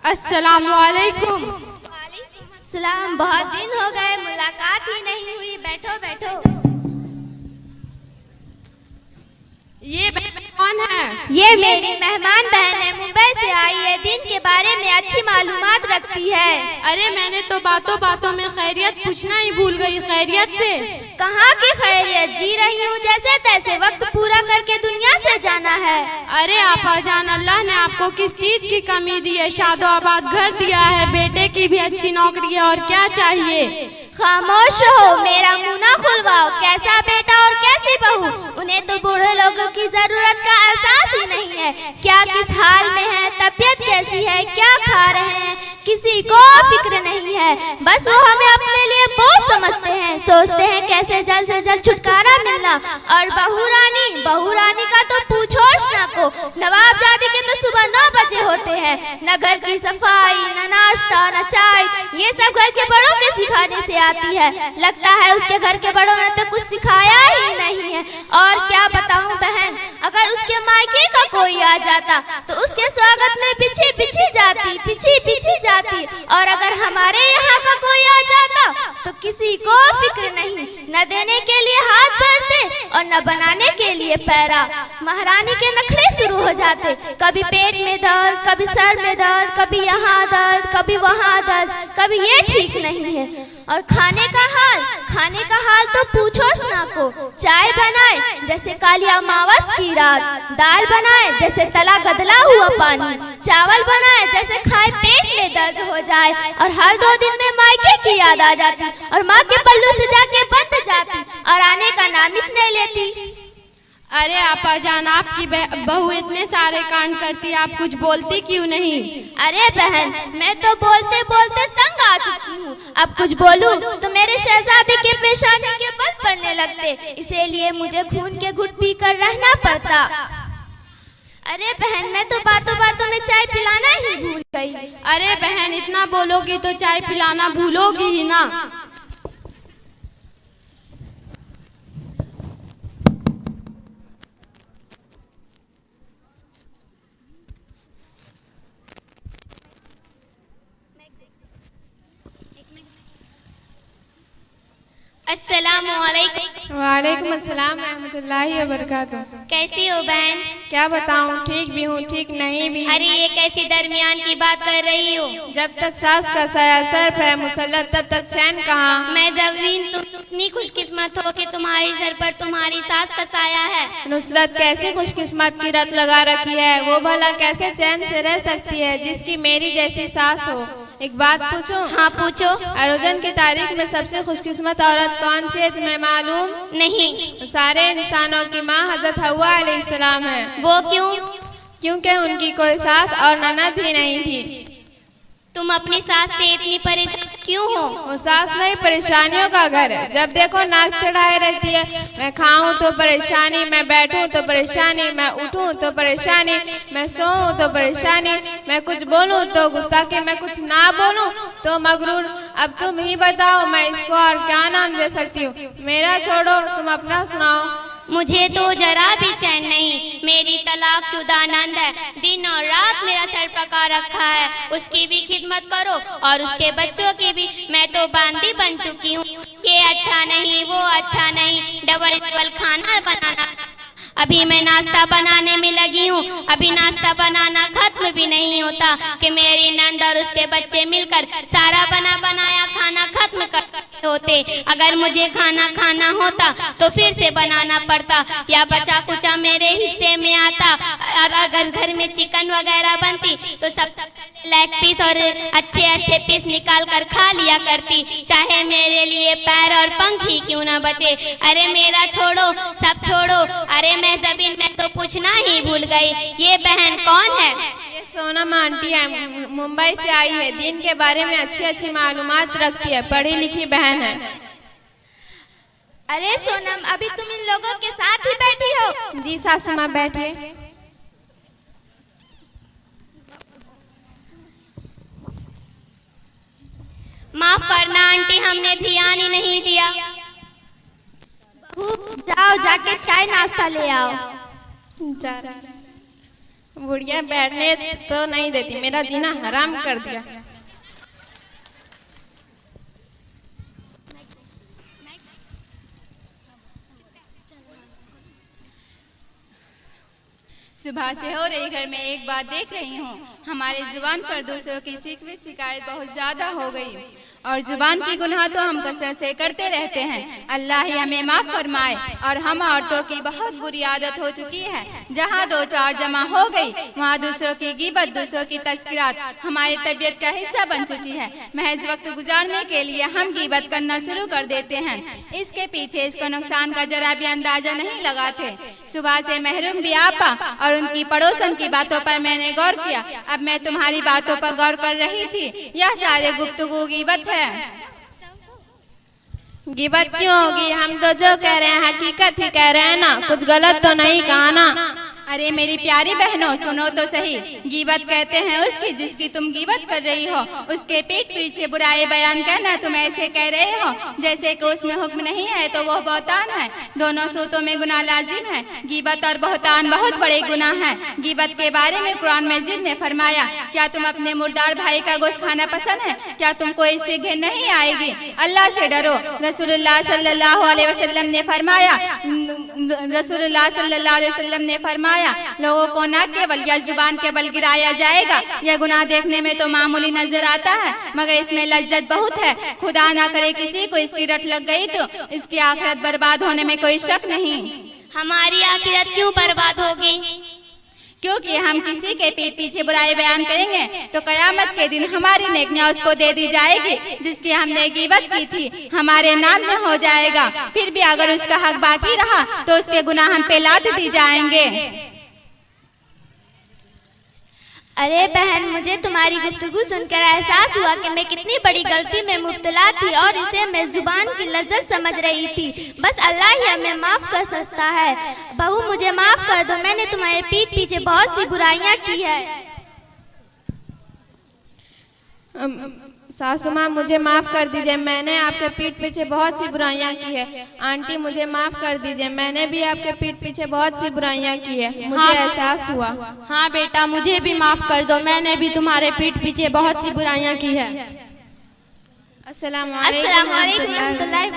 अस्सलामुअलैकुम। वालेकुम अस्सलाम। बहुत दिन हो गए, मुलाकात ही नहीं हुई। बैठो बैठो। ये बहन कौन है? ये मेरी मेहमान बहन है, मुंबई से आई है। दिन के बारे में अच्छी मालूमात रखती है। अरे मैंने तो बातों बातों में खैरियत पूछना ही भूल गई। खैरियत से? कहाँ की खैरियत, जी रही हूँ जैसे तैसे। वक्त पूरा करके दुनिया से जाना है। अरे आपा जान, अल्लाह ने आपको किस चीज की कमी दी है? शादोआबाद घर दिया है, बेटे की भी अच्छी नौकरी है, और क्या चाहिए? खामोश हो, मेरा मुंह ना खुलवाओ। कैसा बेटा और कैसी बहू, उन्हें तो बूढ़े लोगों की जरूरत का एहसास ही नहीं है। क्या किस हाल में है, तबीयत कैसी है, क्या खा रहे हैं, किसी को फिक्र नहीं है। बस वो हमें अपने लिए बोझ समझते हैं, सोचते हैं कैसे जल्द से जल्द छुटकारा मिलना। और बहू रानी का तो पूछो ना को। नवाबजादी के तो सुबह 9 बजे होते हैं। न घर की सफाई, न नाश्ता, न चाय, ये सब घर के बड़ों के सिखाने से आती है। लगता है उसके घर के बड़ों ने तो कुछ सिखाया ही नहीं है। और क्या बताऊं बहन, अगर उसके मायके का कोई आ जाता तो उसके स्वागत में पीछे जाती। और अगर हमारे यहाँ का कोई आ जाता तो किसी को फिक्र नहीं, न देने के लिए हाथ भरते और न बनाने के लिए पैरा। महारानी के नखरे शुरू हो जाते, कभी पेट में दर्द, कभी सर में दर्द, कभी यहाँ दर्द, कभी वहाँ दर्द, कभी ये ठीक नहीं है। और खाने का हाल तो पूछो ना को। चाय बनाए जैसे काली अमावस की रात, दाल बनाए जैसे तला गदला हुआ पानी, चावल बनाए जैसे खाए पेट में दर्द हो जाए। और हर 2 दिन में मायके की याद आ जाती और माँ के पल्लू से जाके बंध जाती और आने का नाम ही नहीं लेती। अरे आपा जान, आपकी बहू इतने सारे कांड करती, आप कुछ बोलती क्यों नहीं? अरे बहन, मैं तो बोलते बोलते तंग आ चुकी हूँ। अब कुछ बोलूं तो मेरे शहजादे के पेशानी के बल पड़ने लगते, इसीलिए मुझे खून के घुट पी कर रहना पड़ता। अरे बहन, मैं तो बातों बातों में चाय पिलाना ही भूल गई। अरे बहन, इतना बोलोगी तो चाय पिलाना भूलोगी ही ना। अस्सलामुअलैकुम। वालेकुम अस्सलाम रहमतुल्लाहि व बरकातुहू। कैसी हो बहन? क्या बताऊं, ठीक भी हूँ ठीक नहीं भी। अरे ये कैसी दरमियान की बात कर रही हो? जब तक सास का साया सर पर मुसल्लत, तब तक चैन कहाँ। मैं जवीन, तुम इतनी खुशकिस्मत हो कि तुम्हारी सर पर तुम्हारी सास का साया है। नुसरत कैसे खुशकिस्मत की रत लगा रखी है, वो भला कैसे चैन से रह सकती है जिसकी मेरी जैसी सास हो। एक बात पूछूं? हाँ पूछो। अरोजन की तारीख में सबसे खुशकिस्मत औरत कौन सी है, तुम्हें मालूम? नहीं। सारे इंसानों की माँ हजरत हव्वा अलैहिस्सलाम है। वो क्यों? क्योंकि उनकी कोई सास और ननद ही नहीं थी। तुम अपनी सास से इतनी परेशान क्यों हो? वो सास नहीं, परेशानियों का घर है। जब देखो नाक चढ़ाए रहती है। मैं खाऊं तो परेशानी, मैं बैठूं तो परेशानी, मैं उठूं तो परेशानी, मैं सोऊं तो परेशानी, मैं कुछ बोलूं तो गुस्ताखी, मैं कुछ ना बोलूं तो मगरूर। अब तुम ही बताओ, मैं इसको और क्या नाम दे सकती हूँ? मेरा छोड़ो, तुम अपना सुनाओ। मुझे तो जरा भी चैन नहीं। मेरी तलाकशुदा नंद है, दिन और रात मेरा सर पका रखा है। उसकी भी खिदमत करो और उसके बच्चों की भी। मैं तो बांदी बन चुकी हूँ। ये अच्छा नहीं, वो अच्छा नहीं, डबल डबल खाना बनाना। अभी मैं नाश्ता बनाने में लगी हूँ, अभी नाश्ता बनाना खत्म भी नहीं होता कि मेरी नंद और उसके बच्चे मिलकर सारा बना बनाया खाना खत्म कर होते। अगर मुझे खाना खाना होता तो फिर से बनाना पड़ता या बचा कुचा मेरे हिस्से में आता। और अगर घर में चिकन वगैरह बनती तो सब लेग पीस और अच्छे पीस निकाल कर खा लिया करती, चाहे मेरे लिए पैर और पंख ही क्यों ना बचे। अरे मेरा छोड़ो, सब छोड़ो। अरे मैं जबीन, मैं तो पूछना ही भूल गई, ये बहन कौन है? ये सोनम आंटी है, मुंबई से आई है। दिन के बारे में अच्छी मालूमात रखती है, पढ़ी लिखी बहन है। अरे सोनम, अभी तुम इन लोगों के साथ ही बैठी हो? जी सासू माँ, बैठिए। माफ करना आंटी, हमने ध्यान ही नहीं दिया। जाओ, जाके चाय नाश्ता ले आओ। जा रहा। बुढ़िया बैठने तो नहीं देती, मेरा जीना हराम कर दिया। सुबह से हो रही घर में एक बात देख रही हूँ, हमारे जुबान पर दूसरों की शिकवे शिकायत बहुत ज्यादा हो गई और जुबान की गुनाह तो हम कसरत से करते रहते हैं। अल्लाह ही हमें माफ फरमाए। और हम औरतों की बहुत बुरी आदत हो चुकी है, जहाँ दो चार जमा हो गई वहाँ दूसरों की गिबत, दूसरों की तस्करात हमारी तबीयत का हिस्सा बन चुकी है। महज वक्त गुजारने के लिए हम गिबत करना शुरू कर देते हैं। इसके पीछे इसको नुकसान का जरा भी अंदाजा नहीं लगाते। सुबह से महरूम भी आपा और उनकी पड़ोसन की बातों पर मैंने गौर किया। अब मैं तुम्हारी बातों पर गौर कर रही थी। यह सारे गुफ्तगू गिबत है। गिबत क्यों होगी? हम तो जो कह रहे हैं हकीकत ही कह रहे हैं ना, कुछ गलत तो नहीं कहा ना। अरे मेरी प्यारी बहनों, सुनो तो सही। गिबत कहते हैं उसकी जिसकी तुम गिबत कर रही हो। उसके पीठ पीछे बुराई बयान करना तुम ऐसे कह रहे हो जैसे कि उसमें हुक्म नहीं है तो वह बहतान है। दोनों सूतों में गुनाह लाजिम है। गिबत और बहतान बहुत बड़े गुनाह हैं। गिबत के बारे में कुरान मजीद ने फरमाया, क्या तुम अपने मुर्दार भाई का गोश्त खाना पसंद है? क्या तुमको इससे घिन नहीं आएगी? अल्लाह से डरो। रसूलुल्लाह सल्लल्लाहु अलैहि वसल्लम ने फरमाया, लोगों को ना केवल या जुबान के बल गिराया जाएगा। यह गुनाह देखने में तो मामूली नजर आता है, मगर इसमें लज्जत बहुत है। खुदा ना करे किसी को इसकी रट लग गई तो इसकी आखिरत बर्बाद होने में कोई शक नहीं। हमारी आखिरत क्यों बर्बाद होगी? क्योंकि हम किसी के पीठ पीछे बुराई बयान करेंगे तो कयामत के दिन हमारी नेकियां उसको दे दी जाएगी जिसकी हमने गिबत की थी, हमारे नाम में हो जाएगा। फिर भी अगर उसका हक बाकी रहा तो उसके गुनाह हम पे लाद दी जाएंगे। अरे बहन, मुझे तुम्हारी गुफ्तगू सुनकर एहसास हुआ कि मैं कितनी बड़ी गलती में मुब्तला थी और इसे मैं जुबान की लज्जत समझ रही थी। बस अल्लाह ही हमें माफ़ कर सकता है। बहू, मुझे माफ़ कर दो, मैंने तुम्हारे पीठ पीछे बहुत सी बुराइयां की है। सासू माँ, मुझे माफ़ कर दीजिए, मैंने आपके पीठ पीछे बहुत सी बुराइयां की है। आंटी, मुझे माफ़ कर दीजिए, मैंने भी आपके पीठ पीछे बहुत सी बुराइयां की है। मुझे एहसास हुआ। हाँ बेटा, मुझे भी माफ़ कर दो, मैंने भी तुम्हारे पीठ पीछे बहुत सी बुराइयां की है। अस्सलाम वालेकुम रहमतुल्लाहि।